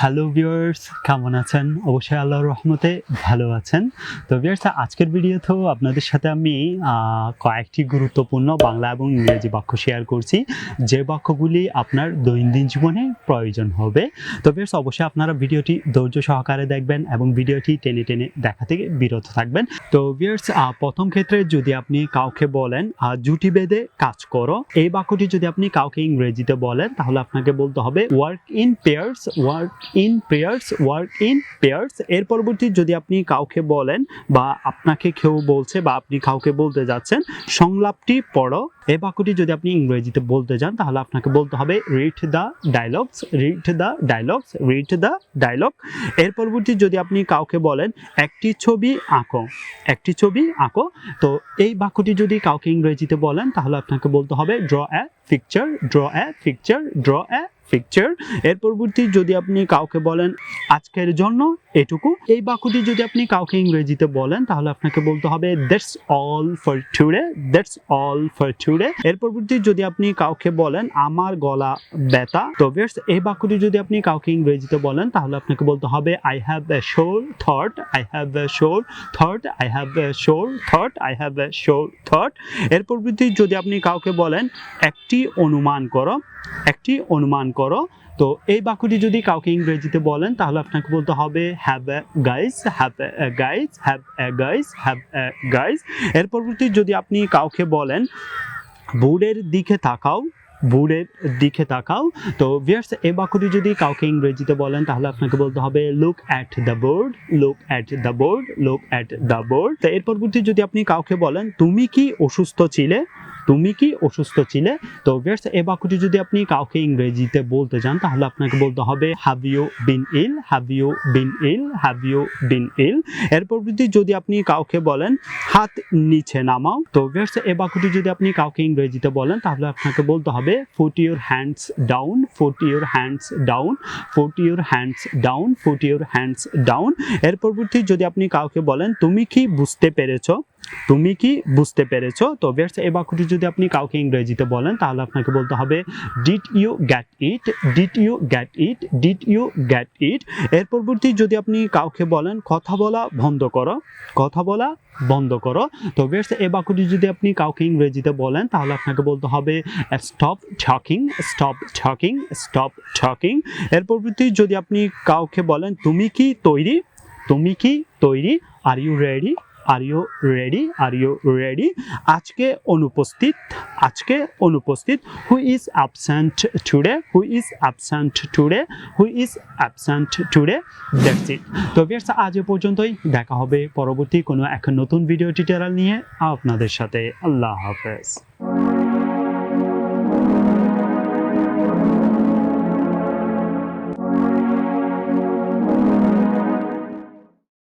Hello viewers, কেমন আছেন? অবশ্যই আল্লাহর রহমতে ভালো আছেন। তো ভিউয়ার্স, আজকের ভিডিওতেও আপনাদের সাথে আমি কয়েকটি গুরুত্বপূর্ণ বাংলা এবং ইংরেজি বাক্য শেয়ার করছি, যে বাক্যগুলি আপনার দৈনন্দিন জীবনে প্রয়োজন হবে। তো ভিউয়ার্স, অবশ্যই আপনারা ভিডিওটি ধৈর্য সহকারে দেখবেন এবং ভিডিওটি টেনে টেনে দেখা থেকে বিরত থাকবেন। তো ভিউয়ার্স, প্রথম ক্ষেত্রে যদি আপনি কাউকে বলেন জুটি বেঁধে কাজ করো, এই বাক্যটি যদি আপনি কাউকে ইংরেজিতে বলেন তাহলে আপনাকে বলতে হবে work in pairs, work in pairs, work in pairs. এর পরবর্তী যদি আপনি কাউকে বলেন বা আপনাকে কেউ বলছে বা আপনি কাউকে বলতে যাচ্ছেন সংলাপটি পড়ো, এই বাক্যটি যদি আপনি ইংরেজিতে বলতে যান তাহলে আপনাকে বলতে হবে read the dialogues, read the dialogues, read the dialogue. এর পরবর্তী যদি আপনি কাউকে বলেন একটি ছবি আঁকো, একটি ছবি আঁকো, তো এই বাক্যটি যদি কাউকে ইংরেজিতে বলেন তাহলে আপনাকে বলতে হবে draw a picture, draw a picture, draw a picture. এর পরবর্তী যদি আপনি কাউকে বলেন আজকের জন্য এটুকু, এই বাক্যটি যদি আপনি কাউকে ইংরেজিতে বলেন তাহলে আপনাকে বলতে হবে that's all for today, that's all for today. এর পরবর্তী যদি আপনি কাউকে বলেন আমার গলা ব্যথা, তো ভিউয়ার্স এই বাক্যটি যদি আপনি কাউকে ইংরেজিতে বলেন তাহলে আপনাকে বলতে হবে আই হ্যাভ এ শোর থট, আই হ্যাভ এ শোর থট, আই হ্যাভ এ শোর থট, আই হ্যাভ এ শোর থট। এর পরবর্তী যদি আপনি কাউকে বলেন একটি অনুমান করো, একটি অনুমান করো, তো এই বাক্যটি যদি কাউকে ইংরেজিতে বলেন তাহলে আপনাকে বলতে হবে have a guys, have a guys, have a guys, have a guys. এর পরবর্তী যদি আপনি কাউকে বলেন বোর্ডের দিকে তাকাও, বোর্ডের দিকে তাকাও, তো ভিউয়ার্স এই বাক্যটি যদি কাউকে ইংরেজিতে বলেন তাহলে আপনাকে বলতে হবে look at the board, look at the board, look at the board. তো এর পরবর্তী যদি আপনি কাউকে বলেন তুমি কি অসুস্থ ছিলে, তুমি কি অসুস্থ ছিলে, তো ভিউয়ার্স এই বাক্যটি যদি আপনি কাউকে ইংরেজিতে বলতে যান তাহলে আপনাকে বলতে হবে have you been ill, have you been ill, have you been ill. এর পরবর্তী যদি আপনি কাউকে বলেন হাত নিচে নামাও, তো ভিউয়ার্স এই বাক্যটি যদি আপনি কাউকে ইংরেজিতে বলেন তাহলে আপনাকে বলতে হবে put your hands down, put your hands down, put your hands down, put your hands down। এর পরবর্তী যদি আপনি কাউকে বলেন তুমি কি বুঝতে পেরেছো, তুমি কি বুঝতে পেরেছো, তো ভিউয়ার্স এই বাক্যটি যদি আপনি কাউকে ইংরেজিতে বলেন তাহলে আপনাকে বলতে হবে did you get it, did you get it, did you get it. এর পরবর্তী যদি আপনি কাউকে বলেন কথা বলা বন্ধ করো, কথা বলা বন্ধ করো, তো ভিউয়ার্স এই বাক্যটি যদি আপনি কাউকে ইংরেজিতে বলেন তাহলে আপনাকে বলতে হবে stop talking, stop talking, stop talking. এর পরবর্তী যদি আপনি কাউকে বলেন তুমি কি তৈরি, তুমি কি তৈরি, are you ready, are you ready, are you ready. আজকে অনুপস্থিত, আজকে অনুপস্থিত, who is absent today, who is absent today, who is absent today. That's it. তো ভিউয়ার্স আজ এ পর্যন্তই, দেখা হবে পরবর্তী কোনো এক নতুন ভিডিও টিউটোরিয়াল নিয়ে আপনাদের সাথে। আল্লাহ হাফেজ।